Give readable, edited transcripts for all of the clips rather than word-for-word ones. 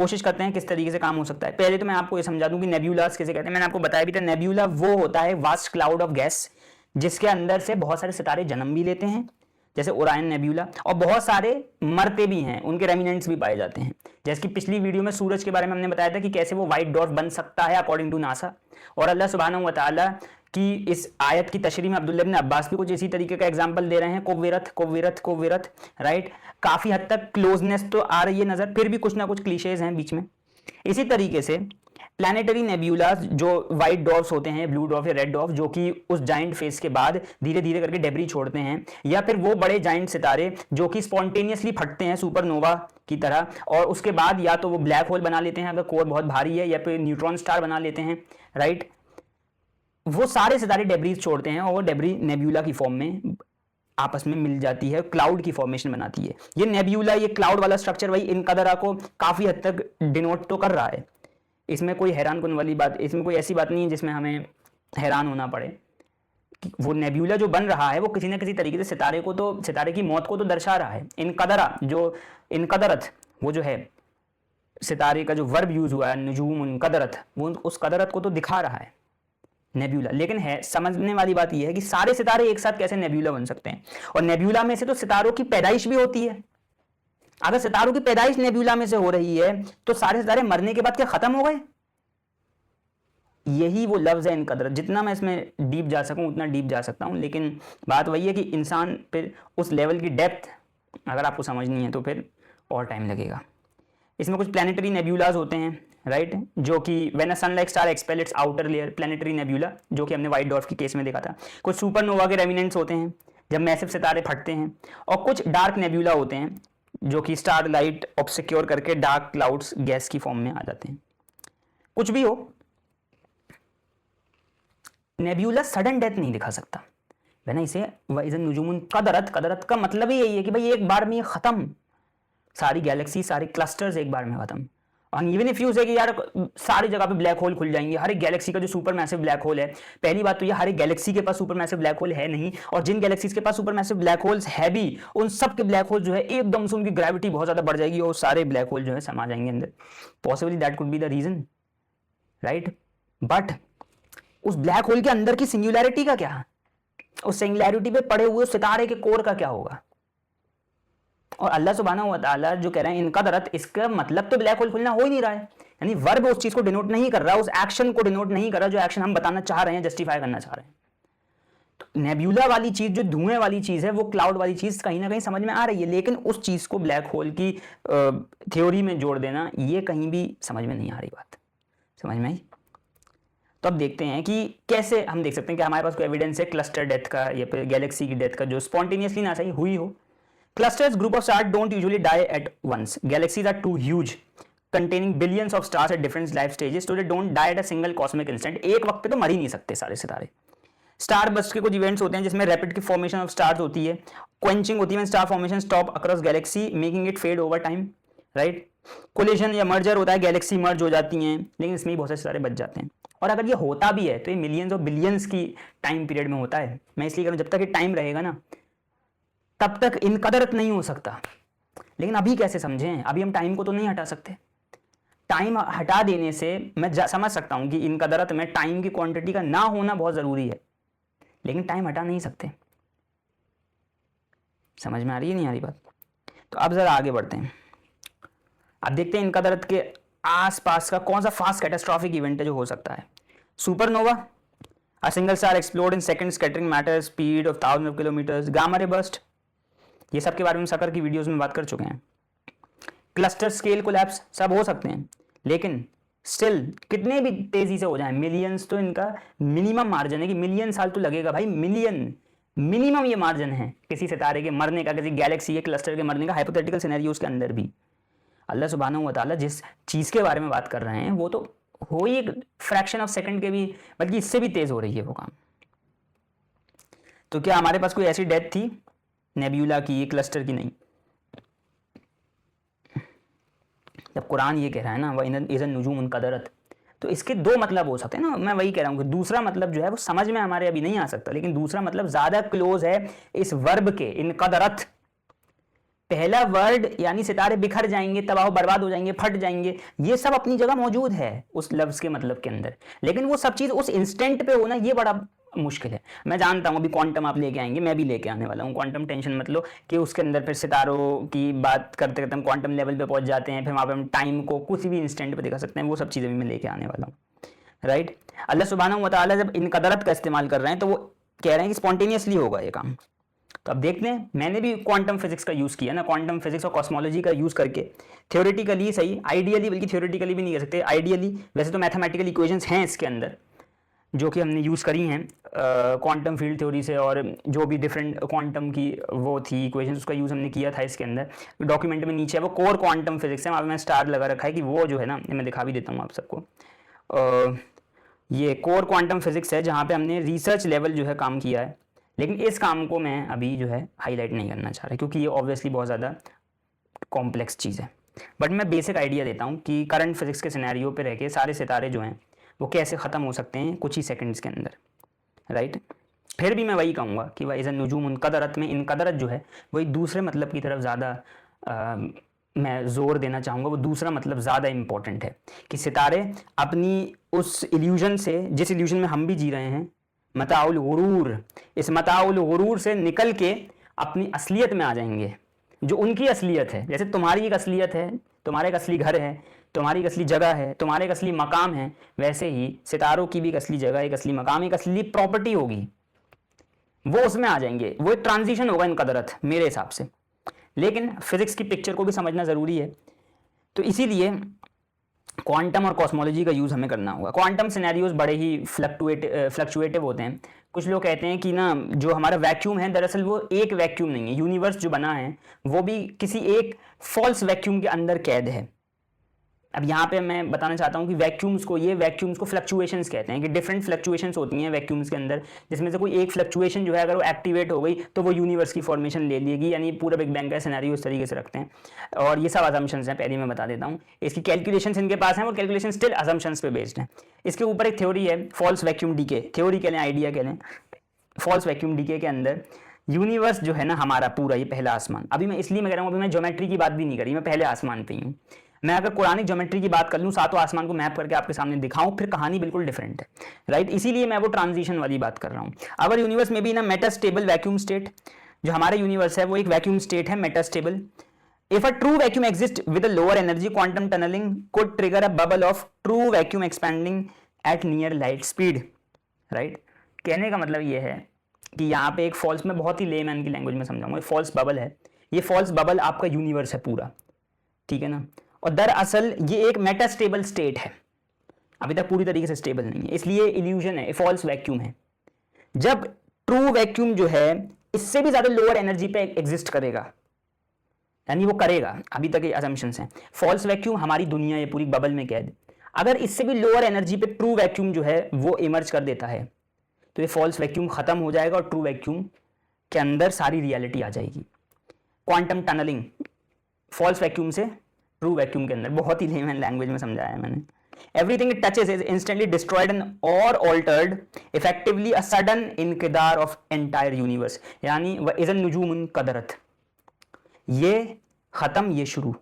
कोशिश करते हैं किस तरीके से काम हो सकता है। पहले तो मैं आपको ये समझा दूं कि नेब्यूलास किसे कहते हैं। मैंने आपको बताया भी था, नेब्यूला वो होता है वास्ट क्लाउड ऑफ गैस जिसके अंदर से बहुत सारे सितारे जन्म भी लेते हैं, जैसे ओरायन नेब्यूला, और बहुत सारे मरते भी हैं, उनके रेमिनेंट्स भी पाए जाते हैं। जैसे कि पिछली वीडियो में सूरज के बारे में हमने बताया था कि कैसे वो व्हाइट डॉर्फ बन सकता है अकॉर्डिंग टू नासा, और अल्लाह सुब्हानहू व तआला कि इस आयत की तशरीह में अब्दुल्लाह इब्न अब्बास भी कुछ इसी तरीके का एग्जांपल दे रहे हैं, कोविरत, राइट। काफी हद तक क्लोजनेस तो आ रही है नजर, फिर भी कुछ ना कुछ क्लीशेज हैं बीच में। इसी तरीके से प्लैनेटरी नेब्यूलास जो व्हाइट डॉर्फ्स होते हैं, ब्लू डॉर्फ या रेड डॉर्फ, जो कि उस जाइंट फेज के बाद धीरे धीरे करके डेब्री छोड़ते हैं, या फिर वो बड़े जाइंट सितारे जो कि स्पॉन्टेनियसली फटते हैं सुपरनोवा की तरह, और उसके बाद या तो वो ब्लैक होल बना लेते हैं अगर कोर बहुत भारी है, या फिर न्यूट्रॉन स्टार बना लेते हैं, राइट। वो सारे सितारे डेब्रीज छोड़ते हैं और वो डेब्री नेब्यूला की फॉर्म में आपस में मिल जाती है, क्लाउड की फॉर्मेशन बनाती है। ये नेब्यूला, ये क्लाउड वाला स्ट्रक्चर वही इनकदरा को काफी हद तक डिनोट तो कर रहा है। इसमें कोई हैरान करने वाली बात, इसमें कोई ऐसी बात नहीं है जिसमें हमें हैरान होना पड़े। वो नेब्यूला जो बन रहा है वो किसी न किसी तरीके से सितारे को तो, सितारे की मौत को तो दर्शा रहा है। इनकदरा जो इनकदरत, वो जो है सितारे का जो वर्ब यूज हुआ है नुजूम इनकदरत, वो उस कदरत को तो दिखा रहा है नेब्यूला। लेकिन है समझने वाली बात यह है कि सारे सितारे एक साथ कैसे नेब्यूला बन सकते हैं, और नेब्यूला में से तो सितारों की पैदाइश भी होती है। अगर सितारों की पैदाइश नेब्यूला में से हो रही है तो सारे सितारे मरने के बाद क्या खत्म हो गए? यही वो लफ्ज है इनकदरत। जितना मैं इसमें डीप जा सकूं उतना डीप जा सकता हूं, लेकिन बात वही है कि इंसान फिर उस लेवल की डेप्थ अगर आपको समझनी है तो फिर और टाइम लगेगा। इसमें कुछ प्लैनेटरी नेब्यूलाज होते हैं, राइट, जो कि when a sun like star expel its outer layer, planetary nebula, जो कि हमने व्हाइट डॉर्फ के केस में देखा था। कुछ सुपरनोवा के रेमिनेंट्स होते हैं जब मैसिव सितारे फटते हैं, और कुछ डार्क नेब्यूला होते हैं जो कि स्टार लाइट ऑब्सक्योर करके डार्क क्लाउड्स गैस की फॉर्म में आ जाते हैं। कुछ भी हो, नेब्यूला सडन डेथ नहीं दिखा सकता, है ना। इसे वइज़न नुजुमुन कदरत, कदरत का मतलब ही यही है कि भाई एक बार में ये खत्म, सारी गैलेक्सी, सारे क्लस्टर्स एक बार में खत्म। और इवन इफ यू से कि यार सारी जगह पे ब्लैक होल खुल जाएंगे, हर एक गैलेक्सी का जो सुपर मैसिव ब्लैक होल है, पहली बात तो ये हर एक गैलेक्सी के पास सुपर मैसिव ब्लैक होल है नहीं, और जिन गैलेक्सीज के पास सुपर मैसिव ब्लैक होल्स है भी, उन सब के ब्लैक होल जो है एकदम से उनकी ग्रेविटी बहुत ज्यादा बढ़ जाएगी और सारे ब्लैक होल जो है समा जाएंगे अंदर। Possibly that could be the reason, right. But उस ब्लैक होल के अंदर की सिंगुलैरिटी का क्या, उस सिंगुलैरिटी पे पड़े हुए सितारे के कोर का क्या होगा? और अल्लाह सुब्हानहू व तआला जो कह रहे हैं इनकदरत, इसका मतलब तो ब्लैक होल खुलना हो ही नहीं रहा है, यानी वर्ब उस चीज को डिनोट नहीं कर रहा, उस एक्शन को डिनोट नहीं कर रहा जो एक्शन हम बताना चाह रहे हैं, जस्टिफाई करना चाह रहे हैं। तो नेब्यूला वाली चीज, जो धुएं वाली चीज है, वो क्लाउड वाली चीज कहीं ना कहीं समझ में आ रही है, लेकिन उस चीज को ब्लैक होल की थ्योरी में जोड़ देना, ये कहीं भी समझ में नहीं आ रही बात, समझ में आई? तो अब देखते हैं कि कैसे हम देख सकते हैं कि हमारे पास कोई एविडेंस है क्लस्टर डेथ का या फिर गैलेक्सी की डेथ का जो स्पॉन्टेनियसली ना सही हुई हो। Clusters group of stars don't usually die at once. Galaxies are too huge, containing billions of stars at different life stages, so they don't die at a single cosmic instant. एक वक्त पे तो मर ही नहीं सकते सारे सितारे। स्टार बस्ट के कुछ इवेंट्स होते हैं जिसमें रैपिड की फॉर्मेशन ऑफ स्टार्स होती है, क्वेंचिंग होती है, star formation stop across galaxy making it fade over time, right. Collision या मर्जर होता है, गैलेक्सी मर्ज हो जाती हैं, लेकिन इसमें बहुत सारे सितारे बच जाते हैं। और अगर ये होता भी है तो ये मिलियंस और बिलियंस की टाइम पीरियड में होता है। मैं इसलिए कह रहा हूं जब तक ये टाइम रहेगा ना तब तक इनकदरत नहीं हो सकता। लेकिन अभी कैसे समझें, अभी हम टाइम को तो नहीं हटा सकते। टाइम हटा देने से मैं समझ सकता हूं कि इनकदरत में टाइम की क्वांटिटी का ना होना बहुत जरूरी है, लेकिन टाइम हटा नहीं सकते। समझ में आ रही है नहीं आ रही बात? तो अब जरा आगे बढ़ते हैं। अब देखते हैं इनकदरत के आसपास का कौन सा फास्ट कैटास्ट्रॉफिक इवेंट है जो हो सकता है। Supernova, a single star explode in second scattering matter speed of 1000 of kilometres, gamma ray burst, ये सब के बारे में सकर की वीडियोस में बात कर चुके हैं। क्लस्टर स्केल कोलैप्स सब हो सकते हैं, लेकिन स्टिल कितने भी तेजी से हो जाए, मिलियंस तो इनका मिनिमम मार्जिन है कि मिलियन साल तो लगेगा भाई, मिलियन मिनिमम ये मार्जिन है किसी सितारे के मरने का, किसी गैलेक्सी के क्लस्टर के मरने का। हाइपोथेटिकल सिनेरियोस के अंदर भी अल्लाह सुब्हानहू व तआला जिस चीज के बारे में बात कर रहे हैं वो तो हो ही एक फ्रैक्शन ऑफ सेकंड के भी, बल्कि इससे भी तेज हो रही है वो काम। तो क्या हमारे पास कोई ऐसी डेथ थी नेब्यूला की, क्लस्टर की? नहीं। जब कुरान ये कह रहा है ना वह इज़न नुजूम उनकदरत, तो इसके दो मतलब हो सकते हैं ना। मैं वही कह रहा हूँ कि दूसरा मतलब जो है वो समझ में हमारे अभी नहीं आ सकता, लेकिन दूसरा मतलब ज्यादा क्लोज है इस वर्ब के इनकदरत पहला वर्ड यानी सितारे बिखर जाएंगे, तबाह बर्बाद हो जाएंगे, फट जाएंगे, ये सब अपनी जगह मौजूद है उस लफ्ज के मतलब के अंदर, लेकिन वो सब चीज उस इंस्टेंट पे होना ये बड़ा मुश्किल है। मैं जानता हूँ अभी क्वांटम आप लेके आएंगे, मैं भी लेके आने वाला हूँ क्वांटम, टेंशन मत लो कि उसके अंदर फिर सितारों की बात करते करते हम क्वांटम लेवल पे पहुंच जाते हैं, फिर वहाँ पे हम टाइम को कुछ भी इंस्टेंट पे दिखा सकते हैं, वो सब चीज़ें भी मैं लेके आने वाला हूँ, राइट। अल्लाह सुब्हानहू व तआला जब इन कदरत का इस्तेमाल कर रहे हैं तो वो कह रहे हैं कि स्पॉन्टेनियसली होगा ये काम। तो अब देखते हैं, मैंने भी क्वांटम फिजिक्स का यूज़ किया ना, क्वांटम फिजिक्स और कॉस्मोलॉजी का यूज़ करके थ्योरेटिकली सही, आइडियली, बल्कि थ्योरेटिकली भी नहीं कह सकते, आइडियली वैसे तो मैथमेटिकल इक्वेशंस हैं इसके अंदर जो कि हमने यूज़ करी हैं क्वांटम फील्ड थ्योरी से, और जो भी डिफरेंट क्वांटम की वो थी इक्वेशंस उसका यूज़ हमने किया था इसके अंदर। डॉक्यूमेंट में नीचे है वो कोर क्वांटम फिजिक्स है, वहाँ मैं स्टार लगा रखा है कि वो जो है ना, मैं दिखा भी देता हूँ आप सबको, ये कोर क्वांटम फिजिक्स है जहाँ पे हमने रिसर्च लेवल जो है काम किया है, लेकिन इस काम को मैं अभी जो है हाईलाइट नहीं करना चाह रहा क्योंकि ये ऑब्वियसली बहुत ज़्यादा कॉम्प्लेक्स चीज़ है। बट मैं बेसिक आइडिया देता हूँ कि करंट फिजिक्स के सिनेरियो पे रह के सारे सितारे जो हैं वो कैसे ख़त्म हो सकते हैं कुछ ही सेकंड्स के अंदर, राइट। फिर भी मैं वही कहूँगा कि वह इज़न नुजूम इनकदरत में इनकदरत जो है वो एक दूसरे मतलब की तरफ ज़्यादा मैं ज़ोर देना चाहूँगा, वो दूसरा मतलब ज़्यादा इम्पॉर्टेंट है कि सितारे अपनी उस इल्यूजन से, जिस इल्यूजन में हम भी जी रहे हैं, मताउल गुरूर, इस मताउल गुरूर से निकल के अपनी असलियत में आ जाएंगे, जो उनकी असलियत है। जैसे तुम्हारी एक असलियत है, तुम्हारा एक असली घर है, तुम्हारी एक असली जगह है, तुम्हारा एक असली मकाम है, वैसे ही सितारों की भी एक असली जगह, एक असली मकाम, एक असली प्रॉपर्टी होगी, वो उसमें आ जाएंगे। वो एक ट्रांजिशन होगा इनकदरत मेरे हिसाब से, लेकिन फिजिक्स की पिक्चर को भी समझना ज़रूरी है, तो इसीलिए क्वांटम और कॉस्मोलॉजी का यूज़ हमें करना होगा। क्वांटम सिनेरियोज बड़े ही फ्लक्चुएटिव होते हैं। कुछ लोग कहते हैं कि ना जो हमारा वैक्यूम है दरअसल वो एक वैक्यूम नहीं है, यूनिवर्स जो बना है वो भी किसी एक फॉल्स वैक्यूम के अंदर कैद है। अब यहाँ पे मैं बताना चाहता हूँ कि वैक्यूम्स को फ्लक्चुएशंस कहते हैं, कि डिफरेंट फ्लक्चुएशंस होती हैं वैक्यूम्स के अंदर, जिसमें से कोई एक फ्लक्चुएशन जो है अगर वो एक्टिवेट हो गई तो वो यूनिवर्स की फॉर्मेशन ले लेगी, यानी पूरा बिग बैंग का सिनेरियो इस तरीके से रखते हैं। और ये सब असम्पशंस हैं, पहले मैं बता देता हूँ। इसकी कैलकुलेशंस इनके पास हैं, वो कैलकुलेशन स्टिल असम्पशंस पे बेस्ड हैं। इसके ऊपर एक थ्योरी है फॉल्स वैक्यूम डीके, थ्योरी कह लें, आइडिया कह लें। फॉल्स वैक्यूम डीके के अंदर यूनिवर्स जो है ना हमारा पूरा, ये पहला आसमान, अभी मैं इसलिए मैं कह रहा हूँ, अभी मैं ज्योमेट्री की बात भी नहीं करी, मैं पहले आसमान पे ही हूँ। मैं अगर कुरानिक ज्योमेट्री की बात कर लूँ, सातों आसमान को मैप करके आपके सामने दिखाऊं, फिर कहानी बिल्कुल डिफरेंट है, राइट। इसीलिए मैं वो ट्रांजिशन वाली बात कर रहा हूँ। अगर यूनिवर्स में भी ना मेटास्टेबल वैक्यूम स्टेट, जो हमारा यूनिवर्स है वो एक वैक्यूम स्टेट है, metastable. If a true vacuum exist with a lower energy, quantum tunneling could trigger a bubble of true vacuum expanding at near light speed, right. कहने का मतलब ये है कि यहाँ पे एक फॉल्स, में बहुत ही लेमैन की लैंग्वेज में समझाऊंगा, फॉल्स बबल है, ये फॉल्स बबल आपका यूनिवर्स है पूरा, ठीक है ना। और दरअसल ये एक मेटास्टेबल स्टेट है, अभी तक पूरी तरीके से स्टेबल नहीं है, इसलिए इल्यूजन है, फॉल्स वैक्यूम है। जब ट्रू वैक्यूम जो है इससे भी ज्यादा लोअर एनर्जी पे एग्जिस्ट करेगा, यानी वो करेगा, अभी तक ये असम्पशंस हैं। फॉल्स वैक्यूम हमारी दुनिया ये पूरी बबल में कैद, अगर इससे भी लोअर एनर्जी पे ट्रू वैक्यूम जो है वो इमर्ज कर देता है तो ये फॉल्स वैक्यूम खत्म हो जाएगा और ट्रू वैक्यूम के अंदर सारी रियलिटी आ जाएगी। क्वांटम टनलिंग फॉल्स वैक्यूम से ट्रू वैक्यूम के अंदर, बहुत ही लेमैन लैंग्वेज में समझाया है मैंने। Everything it touches is instantly destroyed and और ऑल्टर्ड, इफेक्टिवली अ सडन इनकिदार ऑफ एंटायर यूनिवर्स, यानी व इज़न नुजूमुन कदरत, ये खत्म ये शुरू,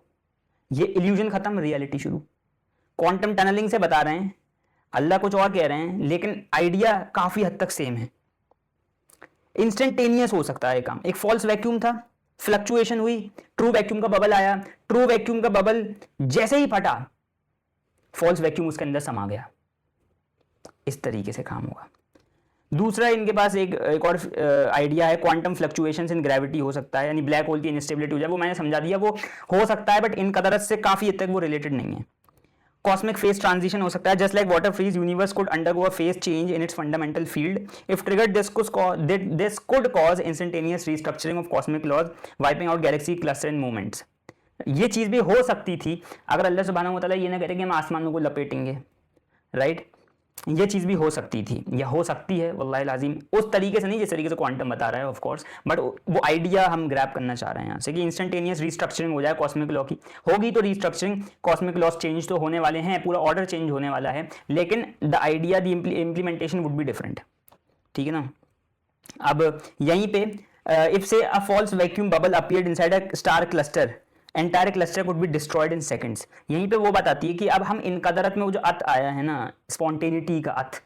ये इल्यूजन खत्म रियलिटी शुरू। क्वांटम टनलिंग से बता रहे हैं, अल्लाह कुछ और कह रहे हैं, लेकिन आइडिया काफी हद तक सेम है। इंस्टेंटेनियस हो सकता है काम। एक फॉल्स वैक्यूम था, फ्लक्चुएशन हुई, ट्रू वैक्यूम का बबल आया, ट्रू वैक्यूम का बबल जैसे ही फटा फॉल्स वैक्यूम उसके अंदर समा गया, इस तरीके से काम होगा। दूसरा इनके पास एक और आइडिया है, क्वांटम फ्लक्चुएशंस इन ग्रेविटी हो सकता है, यानी ब्लैक होल की इनस्टेबिलिटी हो जाए, वो मैंने समझा दिया, वो हो सकता है, बट इन कदरत से काफी हद तक वो रिलेटेड नहीं है। कॉस्मिक फेज ट्रांजिशन हो सकता है, just like water freeze, universe could undergo a phase change in its fundamental field, if triggered this could cause instantaneous restructuring of cosmic laws, wiping out galaxy cluster in movements. ये चीज भी हो सकती थी अगर अल्लाह सुब्हानहू व तआला ये ना कहते कि हम आसमानों को लपेटेंगे, राइट। ये चीज़ भी हो सकती थी या हो सकती है, वल्लाहि लाजिम उस तरीके से नहीं जिस तरीके से क्वांटम बता रहा है ऑफ कोर्स, बट वो आइडिया हम ग्रैब करना चाह रहे हैं यहाँ से कि इंस्टेंटेनियस रीस्ट्रक्चरिंग हो जाए कॉस्मिक लॉ की। होगी तो रीस्ट्रक्चरिंग, कॉस्मिक लॉस चेंज तो होने वाले हैं, पूरा ऑर्डर चेंज होने वाला है, लेकिन the idea the implementation would be different, ठीक है ना। अब यहीं पे if say a false vacuum bubble appeared inside a star cluster, entire cluster could be destroyed in seconds. यहीं पे वो बताती है कि अब हम इनकदरत में वो जो अत आया है ना, स्पॉन्टेनिटी का अत,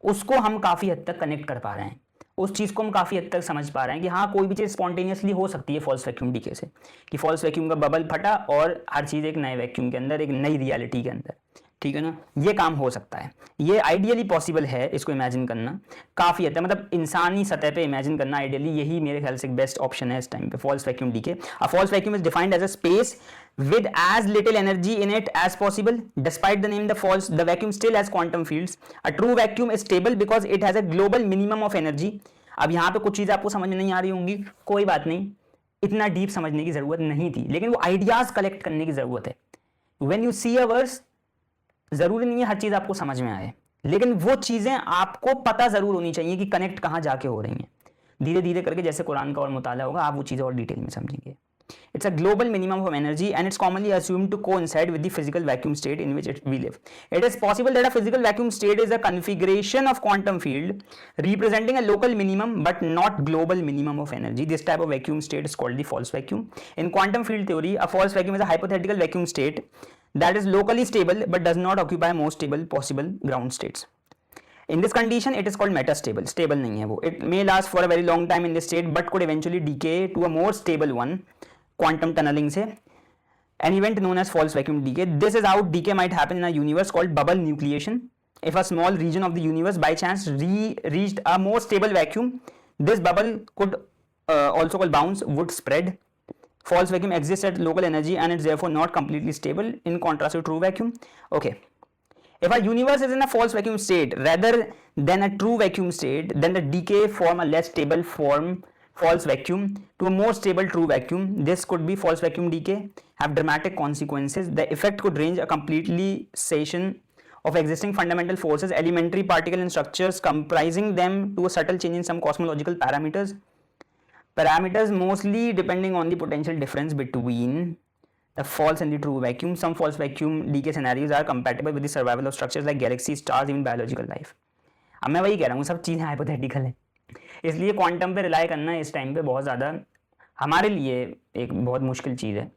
उसको हम काफ़ी हद तक कनेक्ट कर पा रहे हैं, उस चीज़ को हम काफ़ी हद तक समझ पा रहे हैं कि हाँ कोई भी चीज़ स्पॉन्टेनियसली हो सकती है फॉल्स वैक्यूम डीके से, कि फॉल्स वैक्यूम का बबल फटा और हर चीज़ एक नए वैक्यूम के अंदर, एक नई रियलिटी के अंदर, ठीक है ना, ये काम हो सकता है, ये आइडियली पॉसिबल है, इसको इमेजिन करना काफ़ी हद तक, मतलब इंसानी सतह पे इमेजिन करना आइडियली यही मेरे ख्याल से बेस्ट ऑप्शन है इस टाइम पे, false vacuum decay. A false vacuum is defined as a space with as little energy in it as possible. Despite the name the vacuum still has quantum fields. A true vacuum is stable because it has a global minimum of energy. अब यहाँ पे कुछ चीज़ें आपको समझ में नहीं आ रही होंगी, कोई बात नहीं, इतना डीप समझने की ज़रूरत नहीं थी, लेकिन वो आइडियाज़ कलेक्ट करने की ज़रूरत है। When you see a verse, ज़रूरी नहीं है हर चीज़ आपको समझ में आए, लेकिन वो चीज़ें आपको पता ज़रूर होनी चाहिए कि कनेक्ट कहाँ जाके हो रही हैं। धीरे धीरे करके जैसे कुरान का और मुताला होगा, आप वो चीज़ें और डिटेल में समझेंगे। It's a global minimum of energy and it's commonly assumed to coincide with the physical vacuum state in which we live. It is possible that a physical vacuum state is a configuration of quantum field representing a local minimum but not global minimum of energy. This type of vacuum state is called the false vacuum. In quantum field theory, a false vacuum is a hypothetical vacuum state that is locally stable but does not occupy most stable possible ground states. In this condition, it is called metastable. Stable नहीं है वो. It may last for a very long time in this state but could eventually decay to a more stable one. Quantum tunneling से, an event known as false vacuum decay. This is how decay might happen in a universe called bubble nucleation. If a small region of the universe by chance reached a more stable vacuum, this bubble could also called bounce would spread. False vacuum exists at local energy and it's therefore not completely stable in contrast to true vacuum. Okay. If a universe is in a false vacuum state rather than a true vacuum state, then the decay form a less stable form false vacuum to a more stable true vacuum. This could be false vacuum decay, have dramatic consequences. The effect could range a completely cessation of existing fundamental forces, elementary particle and structures comprising them to a subtle change in some cosmological parameters. Parameters mostly depending on the potential difference between the false and the true vacuum. Some false vacuum decay scenarios are compatible with the survival of structures like galaxies, stars, even biological life. अब मैं वही कह रहा हूँ, सब चीज़ें hypothetical है, इसलिए क्वांटम पे रिलाई करना इस टाइम पे बहुत ज़्यादा हमारे लिए एक बहुत मुश्किल चीज़ है।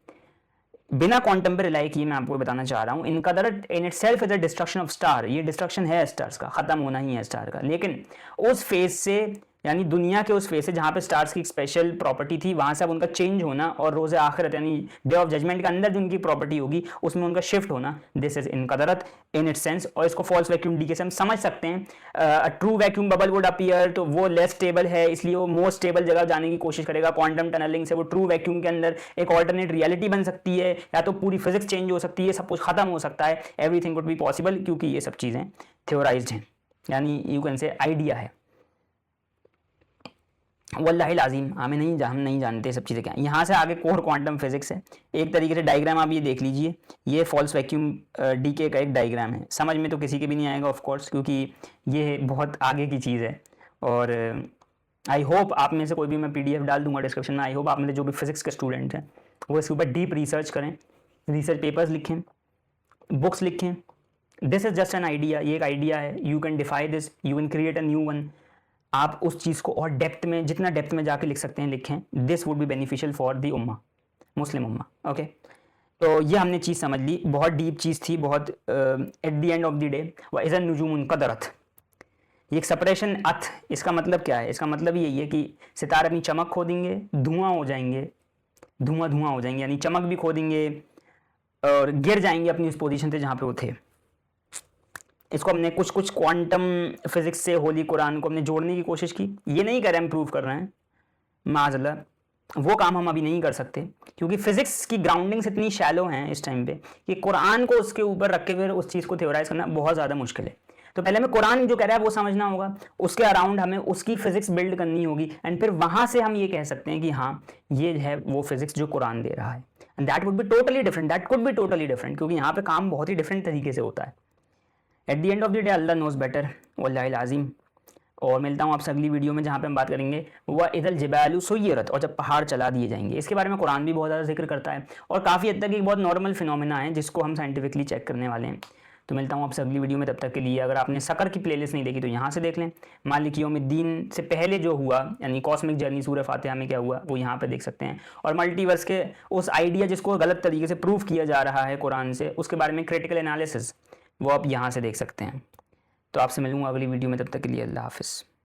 बिना क्वांटम पे रिलाई किए मैं आपको बताना चाह रहा हूँ, इनकदरत in itself is a destruction of star, ये डिस्ट्रक्शन है स्टार्स का, ख़त्म होना ही है स्टार का, लेकिन उस फेज से यानी दुनिया के उस फेज से जहाँ पे स्टार्स की स्पेशल प्रॉपर्टी थी, वहाँ से अब उनका चेंज होना और रोज़े आखिरत यानी डे ऑफ जजमेंट के अंदर जो उनकी प्रॉपर्टी होगी उसमें उनका शिफ्ट होना, दिस इज इनकदरत इन इट सेंस। और इसको फॉल्स वैक्यूम डीके से हम समझ सकते हैं। True vacuum bubble would appear, तो वो लेस स्टेबल है इसलिए वो मोस्ट स्टेबल जगह जाने की कोशिश करेगा। क्वांटम टनलिंग से वो ट्रू वैक्यूम के अंदर एक ऑल्टरनेट रियलिटी बन सकती है, या तो पूरी फिजिक्स चेंज हो सकती है, सब कुछ खत्म हो सकता है, एवरीथिंग कुड बी पॉसिबल, क्योंकि ये सब चीज़ें थ्योराइज्ड हैं, यानी यू कैन से आइडिया है। वल्लाहि लाजिम हम नहीं जानते सब चीज़ें क्या हैं। यहाँ से आगे कोर क्वांटम फिजिक्स है। एक तरीके से डायग्राम आप ये देख लीजिए, ये फॉल्स वैक्यूम डीके का एक डायग्राम है। समझ में तो किसी के भी नहीं आएगा ऑफ कोर्स, क्योंकि ये बहुत आगे की चीज़ है। और आई होप आप में से कोई भी, मैं PDF डाल दूंगा डिस्क्रिप्शन में, आई होप आप में से जो भी फिजिक्स के स्टूडेंट हैं वो इसके ऊपर डीप रिसर्च करें, रिसर्च पेपर्स लिखें, बुक्स लिखें। This is just an idea, ये एक आइडिया है, you can defy this, you can create a new one. आप उस चीज़ को और डेप्थ में, जितना डेप्थ में जाके लिख सकते हैं लिखें। This would be beneficial for the Umma, Muslim Umma. Okay, तो ये हमने चीज़ समझ ली, बहुत डीप चीज़ थी, बहुत eight the end of the day व इज़न नुजूमुन क़दरत, ये एक सेपरेशन अथ, इसका मतलब क्या है? इसका मतलब यही है कि सितारे अपनी चमक खो देंगे, धुआं हो जाएंगे, धुआं हो जाएंगे, यानी चमक भी खो देंगे और गिर जाएंगे अपनी उस पोजीशन से जहाँ पे वो थे। इसको हमने कुछ क्वांटम फिजिक्स से होली कुरान को हमने जोड़ने की कोशिश की। ये नहीं कर रहे हम प्रूव कर रहे हैं, माज़अल्लाह, वो काम हम अभी नहीं कर सकते, क्योंकि फिजिक्स की ग्राउंडिंग्स इतनी शैलो हैं इस टाइम पे कि कुरान को उसके ऊपर रख के फिर उस चीज़ को थ्योराइज करना बहुत ज़्यादा मुश्किल है। तो पहले हमें कुरान जो कह रहा है वो समझना होगा, उसके अराउंड हमें उसकी फिजिक्स बिल्ड करनी होगी, एंड फिर वहाँ से हम ये कह सकते हैं कि हाँ ये है वो फिजिक्स जो कुरान दे रहा है। And that would be totally different, that could be totally different, क्योंकि यहाँ पे काम बहुत ही डिफरेंट तरीके से होता है। At the end of the day Allah knows better, वल्लाहिल आज़ीम। और मिलता हूँ आपसे अगली वीडियो में, जहाँ पे हम बात करेंगे वह इदल जिबालु सुय्यरत, और जब पहाड़ चला दिए जाएंगे। इसके बारे में कुरान भी बहुत ज़्यादा जिक्र करता है और काफ़ी हद तक एक बहुत नॉर्मल फिनोमेना है जिसको हम साइंटिफिकली चेक करने वाले हैं। तो मिलता हूँ आपसे अगली वीडियो में, तब तक के लिए अगर आपने सकर की प्लेलिस्ट नहीं देखी तो यहाँ से देख लें। मालिक यौमिद्दीन से पहले जो हुआ यानी कॉस्मिक जर्नी सूरह फातिहा में क्या हुआ वो यहाँ पे देख सकते हैं। और मल्टीवर्स के उस आइडिया जिसको गलत तरीके से प्रूव किया जा रहा है कुरान से, उसके बारे में क्रिटिकल एनालिसिस वो आप यहाँ से देख सकते हैं। तो आपसे मिलूँगा अगली वीडियो में, तब तक के लिए अल्लाह हाफ़िज़।